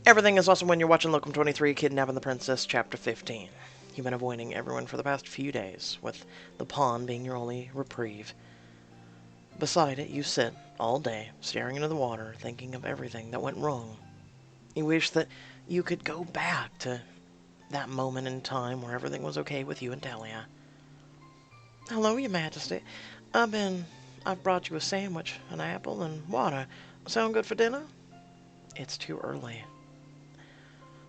Everything is awesome when you're watching Locum 23 Kidnapping the Princess, Chapter 15. You've been avoiding everyone for the past few days, with the pond being your only reprieve. Beside it, you sit all day, staring into the water, thinking of everything that went wrong. You wish that you could go back to that moment in time where everything was okay with you and Talia. Hello, Your Majesty. I've brought you a sandwich, an apple, and water. Sound good for dinner? It's too early.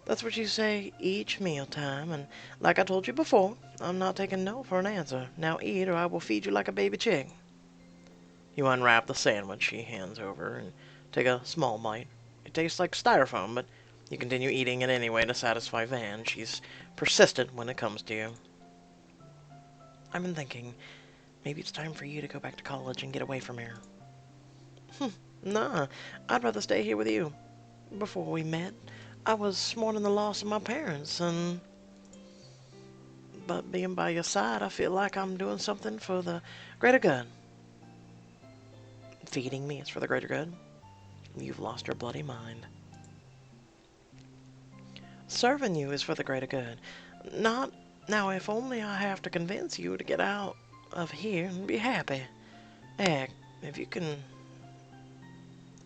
That's what you say each mealtime, and like I told you before, I'm not taking no for an answer. Now eat, or I will feed you like a baby chick. You unwrap the sandwich she hands over and take a small bite. It tastes like styrofoam, but you continue eating it anyway to satisfy Van. She's persistent when it comes to you. I've been thinking, maybe it's time for you to go back to college and get away from here. Nah, I'd rather stay here with you. Before we met, I was mourning the loss of my parents, but being by your side, I feel like I'm doing something for the greater good. Feeding me is for the greater good. You've lost your bloody mind. Serving you is for the greater good. Not now. If only I have to convince you to get out of here and be happy. Heck, if you can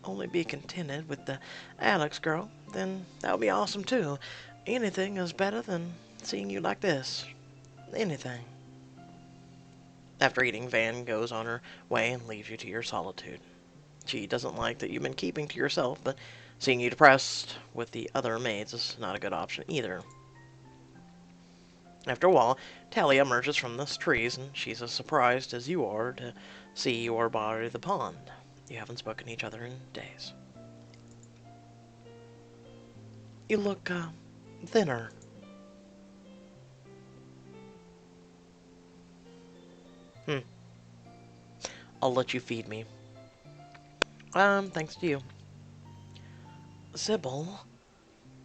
only be contented with the Alex girl, then that would be awesome too. Anything is better than seeing you like this. Anything. After eating, Van goes on her way and leaves you to your solitude. She doesn't like that you've been keeping to yourself, but seeing you depressed with the other maids is not a good option either. After a while, Talia emerges from the trees, and she's as surprised as you are to see you are by the pond. You haven't spoken to each other in days. You look, thinner. I'll let you feed me. Thanks to you. Sybil?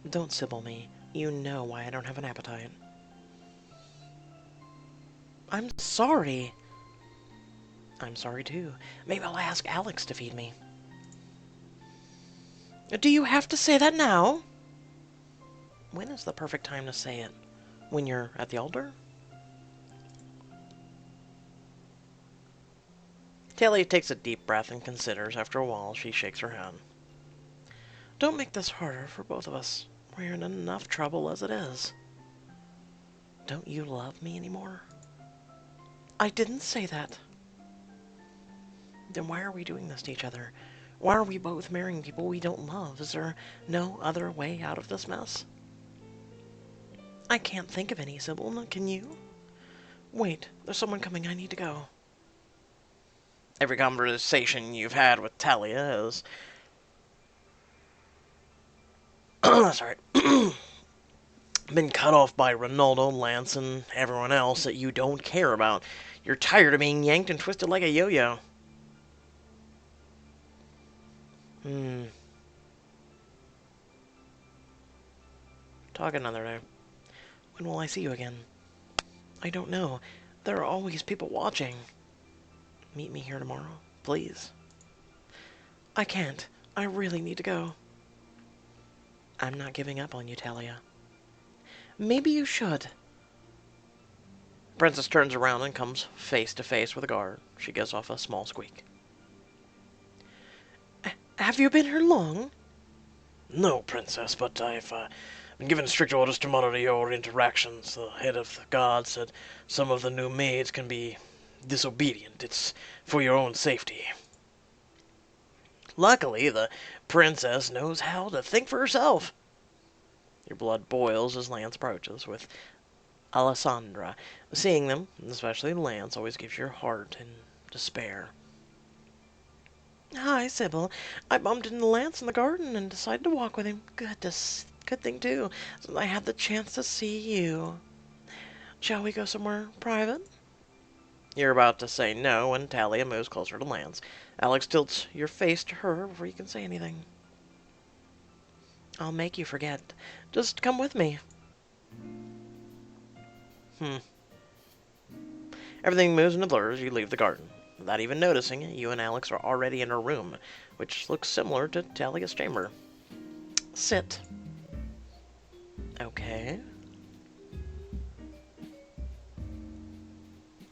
Don't Sybil me. You know why I don't have an appetite. I'm sorry. I'm sorry too. Maybe I'll ask Alex to feed me. Do you have to say that now? When is the perfect time to say it? When you're at the altar? Talia takes a deep breath and considers. After a while, she shakes her head. Don't make this harder for both of us. We're in enough trouble as it is. Don't you love me anymore? I didn't say that. Then why are we doing this to each other? Why are we both marrying people we don't love? Is there no other way out of this mess? I can't think of any, Sybil. Can you? Wait, there's someone coming. I need to go. Every conversation you've had with Talia is... sorry. been cut off by Ronaldo, Lance, and everyone else that you don't care about. You're tired of being yanked and twisted like a yo-yo. Talk another day. When will I see you again? I don't know. There are always people watching. Meet me here tomorrow, please. I can't. I really need to go. I'm not giving up on you, Talia. Maybe you should. Princess turns around and comes face to face with a guard. She gives off a small squeak. Have you been here long? No, Princess, but I've been given strict orders to monitor your interactions. The head of the guard said some of the new maids can be disobedient. It's for your own safety. Luckily, the princess knows how to think for herself. Your blood boils as Lance approaches with Alessandra. Seeing them, especially Lance, always gives your heart in despair. Hi, Sybil. I bumped into Lance in the garden and decided to walk with him. Good thing, too, since I had the chance to see you. Shall we go somewhere private? You're about to say no when Talia moves closer to Lance. Alex tilts your face to her before you can say anything. I'll make you forget. Just come with me. Everything moves into blur as you leave the garden. Without even noticing it, you and Alex are already in her room, which looks similar to Talia's chamber. Sit. Okay.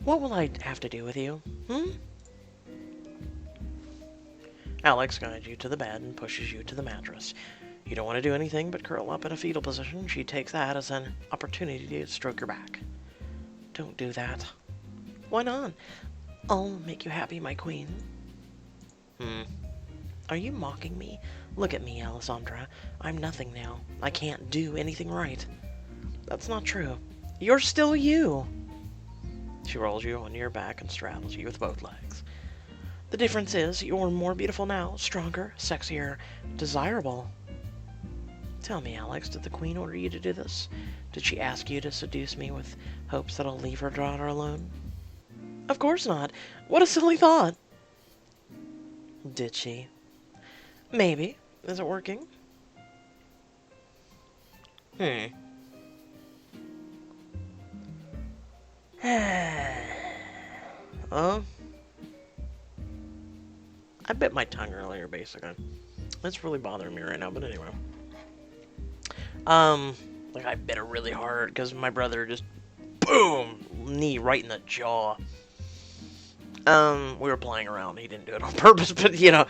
What will I have to do with you? Alex guides you to the bed and pushes you to the mattress. You don't want to do anything but curl up in a fetal position. She takes that as an opportunity to stroke your back. Don't do that. Why not? I'll make you happy, my queen. Are you mocking me? Look at me, Alessandra. I'm nothing now. I can't do anything right. That's not true. You're still you. She rolls you onto your back and straddles you with both legs. The difference is you're more beautiful now, stronger, sexier, desirable. Tell me, Alex, did the queen order you to do this? Did she ask you to seduce me with hopes that I'll leave her daughter alone? Of course not. What a silly thought. Did she? Maybe. Is it working? I bit my tongue earlier, basically. That's really bothering me right now, but anyway. Like I bit it really hard because my brother just, boom, knee right in the jaw. We were playing around. He didn't do it on purpose, but you know,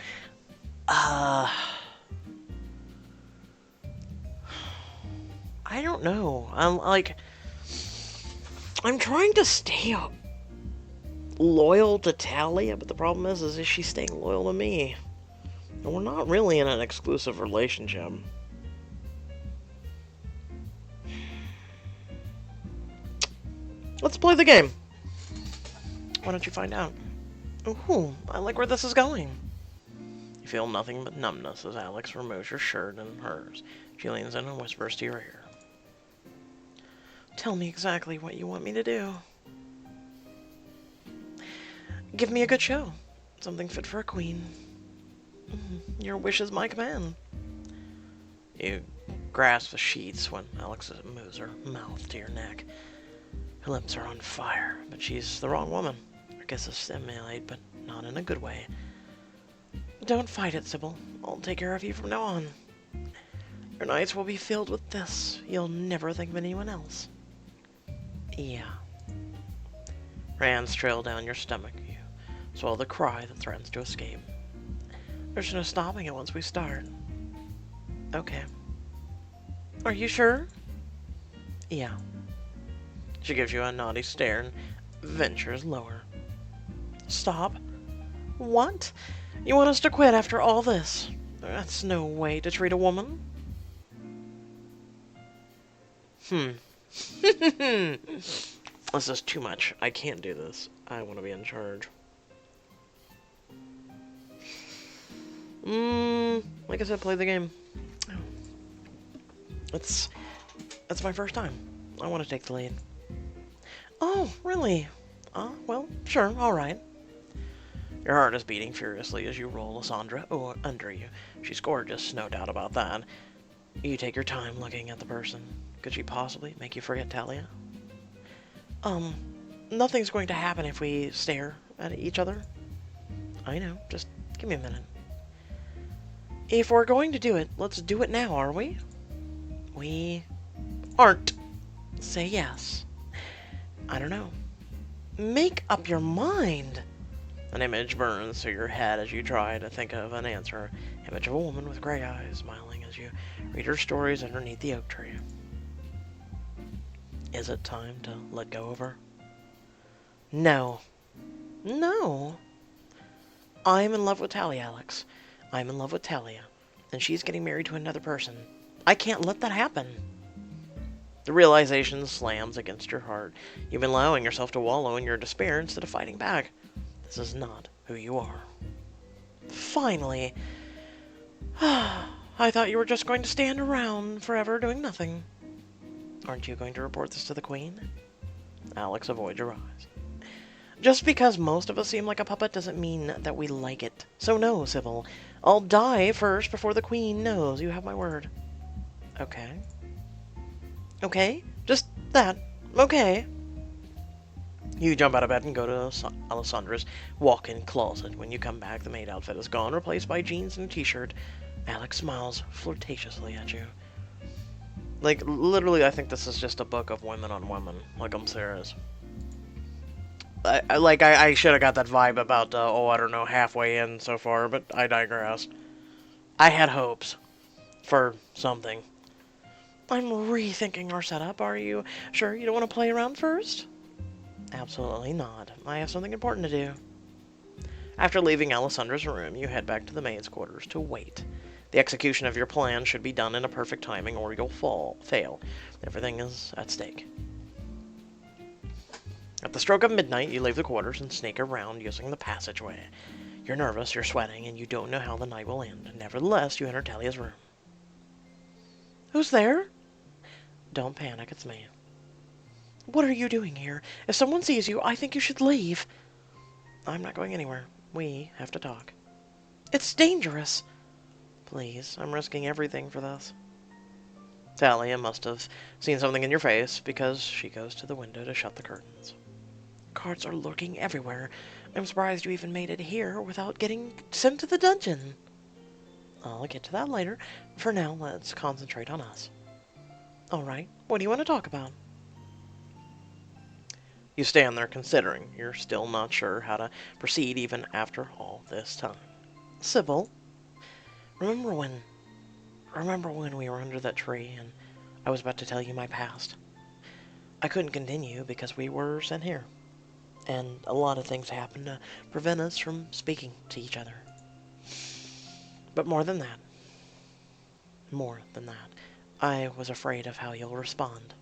I don't know. I'm trying to stay loyal to Talia, but the problem is she's staying loyal to me? And we're not really in an exclusive relationship. Let's play the game. Why don't you find out? Ooh, I like where this is going. You feel nothing but numbness as Alex removes your shirt and hers. She leans in and whispers to your ear. Tell me exactly what you want me to do. Give me a good show. Something fit for a queen. Your wish is my command. You grasp the sheets when Alex moves her mouth to your neck. Her lips are on fire, but she's the wrong woman. Her kisses stimulate, but not in a good way. Don't fight it, Sybil. I'll take care of you from now on. Your nights will be filled with this. You'll never think of anyone else. Yeah. Her hands trail down your stomach. You swallow the cry that threatens to escape. There's no stopping it once we start. Okay. Are you sure? Yeah. She gives you a naughty stare and ventures lower. Stop. What? You want us to quit after all this? That's no way to treat a woman. This is too much. I can't do this. I want to be in charge. Like I said, play the game. It's my first time. I want to take the lead. Oh, really? Well, sure, alright. Your heart is beating furiously as you roll Alessandra under you. She's gorgeous, no doubt about that. You take your time looking at the person. Could she possibly make you forget Talia? Nothing's going to happen if we stare at each other. I know, just give me a minute. If we're going to do it, let's do it now, are we? We aren't. Say yes. I don't know. Make up your mind. An image burns through your head as you try to think of an answer. Image of a woman with gray eyes smiling as you read her stories underneath the oak tree. Is it time to let go of her? No. No. I'm in love with Talia, Alex. I'm in love with Talia. And she's getting married to another person. I can't let that happen. The realization slams against your heart. You've been allowing yourself to wallow in your despair instead of fighting back. This is not who you are. Finally. I thought you were just going to stand around forever doing nothing. Aren't you going to report this to the Queen? Alex avoids your eyes. Just because most of us seem like a puppet doesn't mean that we like it. So no, Sybil. I'll die first before the Queen knows. You have my word. Okay. Okay? Just that. Okay. You jump out of bed and go to Alessandra's walk-in closet. When you come back, the maid outfit is gone, replaced by jeans and a t-shirt. Alex smiles flirtatiously at you. Like, literally, I think this is just a book of women on women. Like, I'm serious. I should have got that vibe about, I don't know, halfway in so far, but I digress. I had hopes for something. I'm rethinking our setup. Are you sure you don't want to play around first? Absolutely not. I have something important to do. After leaving Alessandra's room, you head back to the maid's quarters to wait. The execution of your plan should be done in a perfect timing or you'll fail. Everything is at stake. At the stroke of midnight, you leave the quarters and sneak around using the passageway. You're nervous, you're sweating, and you don't know how the night will end. Nevertheless, you enter Talia's room. Who's there? Don't panic, it's me. What are you doing here? If someone sees you, I think you should leave. I'm not going anywhere. We have to talk. It's dangerous. Please, I'm risking everything for this. Talia must have seen something in your face because she goes to the window to shut the curtains. Guards are lurking everywhere. I'm surprised you even made it here without getting sent to the dungeon. I'll get to that later. For now, let's concentrate on us. Alright, what do you want to talk about? You stand there considering. You're still not sure how to proceed even after all this time. Sybil, remember when we were under that tree and I was about to tell you my past? I couldn't continue because we were sent here. And a lot of things happened to prevent us from speaking to each other. But more than that, I was afraid of how you'll respond.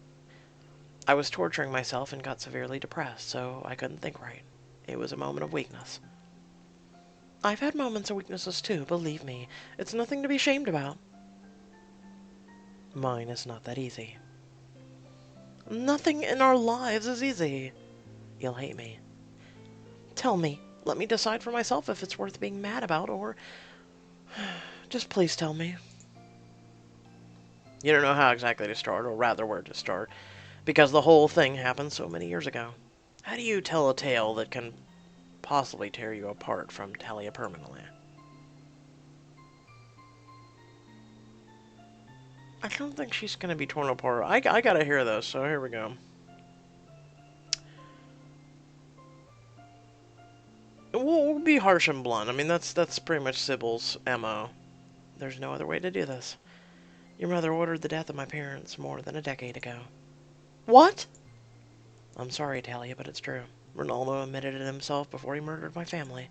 I was torturing myself and got severely depressed, so I couldn't think right. It was a moment of weakness. I've had moments of weaknesses too, believe me. It's nothing to be ashamed about. Mine is not that easy. Nothing in our lives is easy. You'll hate me. Tell me. Let me decide for myself if it's worth being mad about, or... Just please tell me. You don't know how exactly to start, or rather where to start, because the whole thing happened so many years ago. How do you tell a tale that can possibly tear you apart from Talia permanently? I don't think she's going to be torn apart. I gotta hear this, so here we go. We'll be harsh and blunt. I mean, that's pretty much Sybil's MO. There's no other way to do this. Your mother ordered the death of my parents more than a decade ago. What? I'm sorry, Talia, but it's true. Ronaldo admitted it himself before he murdered my family.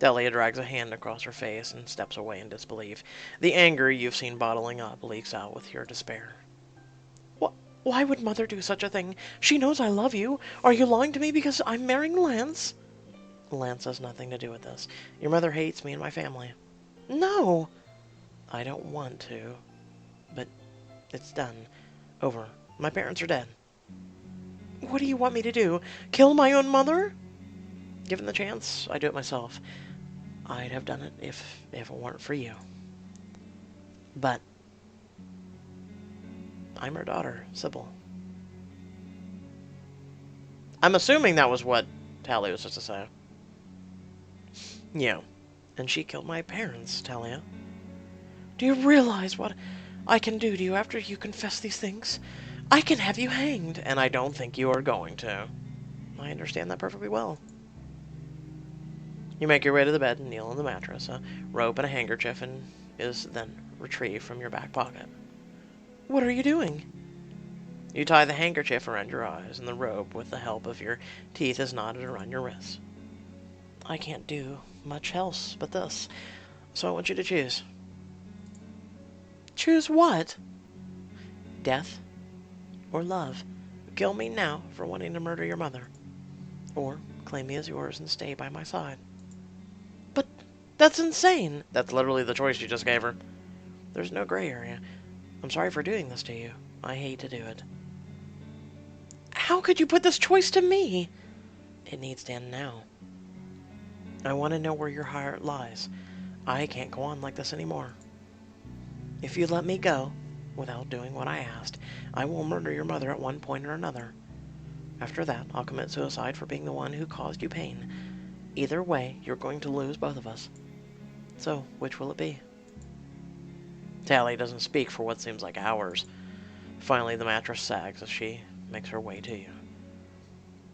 Talia drags a hand across her face and steps away in disbelief. The anger you've seen bottling up leaks out with your despair. Why would Mother do such a thing? She knows I love you. Are you lying to me because I'm marrying Lance? Lance has nothing to do with this. Your mother hates me and my family. No! I don't want to, but it's done. Over. My parents are dead. What do you want me to do? Kill my own mother? Given the chance, I'd do it myself. I'd have done it if it weren't for you. But I'm her daughter, Sybil. I'm assuming that was what Talia was supposed to say. Yeah. And she killed my parents, Talia. Do you realize what I can do to you after you confess these things? I can have you hanged, and I don't think you are going to. I understand that perfectly well. You make your way to the bed and kneel on the mattress. A rope and a handkerchief is then retrieved from your back pocket. What are you doing? You tie the handkerchief around your eyes, and the rope, with the help of your teeth, is knotted around your wrists. I can't do much else but this, so I want you to choose. Choose what? Death or love. Kill me now for wanting to murder your mother. Or claim me as yours and stay by my side. But that's insane! That's literally the choice you just gave her. There's no gray area. I'm sorry for doing this to you. I hate to do it. How could you put this choice to me? It needs to end now. I want to know where your heart lies. I can't go on like this anymore. If you let me go, without doing what I asked, I will murder your mother at one point or another. After that, I'll commit suicide for being the one who caused you pain. Either way, you're going to lose both of us. So, which will it be? Talia doesn't speak for what seems like hours. Finally, the mattress sags as she makes her way to you.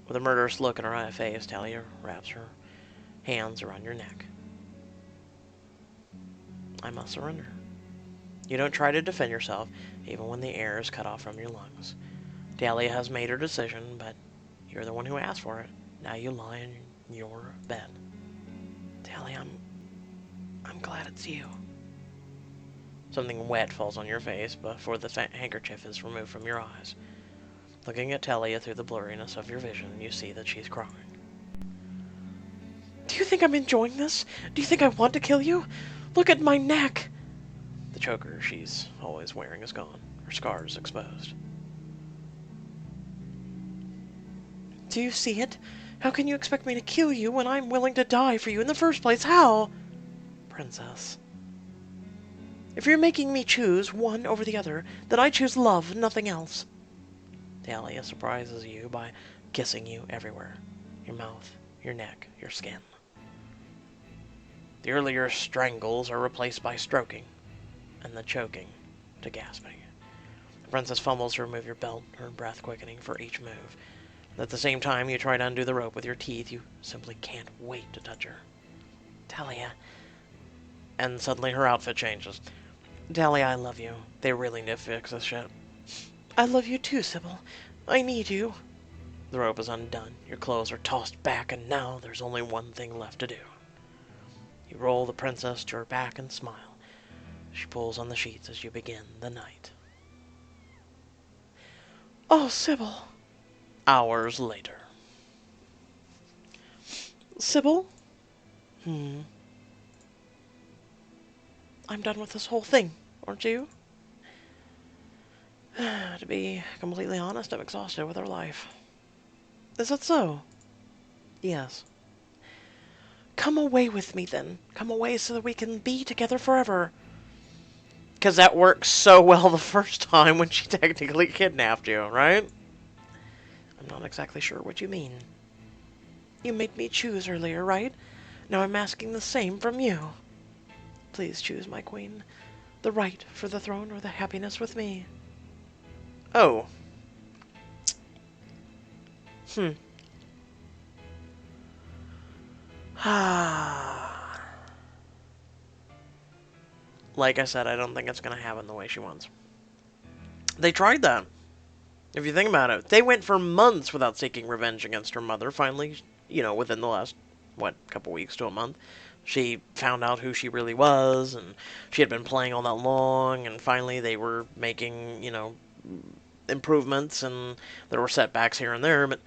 With a murderous look in her face, Talia wraps her hands around your neck. I must surrender. You don't try to defend yourself, even when the air is cut off from your lungs. Talia has made her decision, but you're the one who asked for it. Now you lie in your bed. Talia, I'm glad it's you. Something wet falls on your face before the handkerchief is removed from your eyes. Looking at Talia through the blurriness of your vision, you see that she's crying. Do you think I'm enjoying this? Do you think I want to kill you? Look at my neck! The choker she's always wearing is gone. Her scar is exposed. Do you see it? How can you expect me to kill you when I'm willing to die for you in the first place? How? Princess. If you're making me choose one over the other, then I choose love, nothing else. Talia surprises you by kissing you everywhere. Your mouth, your neck, your skin. The earlier strangles are replaced by stroking, and the choking to gasping. The princess fumbles to remove your belt, her breath quickening for each move. At the same time, you try to undo the rope with your teeth. You simply can't wait to touch her. Talia. And suddenly her outfit changes. Talia, I love you. They really need to fix this shit. I love you too, Sybil. I need you. The rope is undone. Your clothes are tossed back, and now there's only one thing left to do. You roll the princess to her back and smile. She pulls on the sheets as you begin the night. Oh, Sybil. Hours later. Sybil? I'm done with this whole thing, aren't you? To be completely honest, I'm exhausted with our life. Is that so? Yes. Come away with me, then. Come away so that we can be together forever. Because that worked so well the first time when she technically kidnapped you, right? I'm not exactly sure what you mean. You made me choose earlier, right? Now I'm asking the same from you. Please choose, my queen. The right for the throne or the happiness with me. Oh. Like I said, I don't think it's going to happen the way she wants. They tried that. If you think about it, they went for months without seeking revenge against her mother. Finally, within the last, couple weeks to a month, she found out who she really was, and she had been playing all that long, and finally they were making, improvements, and there were setbacks here and there, but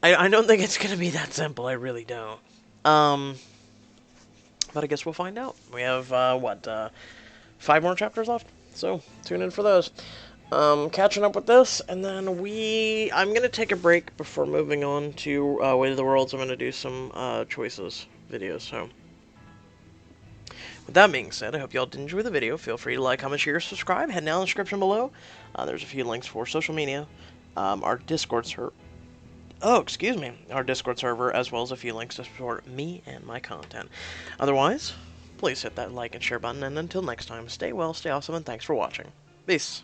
I don't think it's going to be that simple. I really don't. But I guess we'll find out. We have, 5 more chapters left, so tune in for those. Catching up with this, and then I'm going to take a break before moving on to Way to the World, so I'm going to do some choices videos, so. With that being said, I hope y'all did enjoy the video. Feel free to like, comment, share, subscribe. Head down in the description below. There's a few links for social media, our Discord server. Oh, excuse me. Our Discord server, as well as a few links to support me and my content. Otherwise, please hit that like and share button, and until next time, stay well, stay awesome, and thanks for watching. Peace.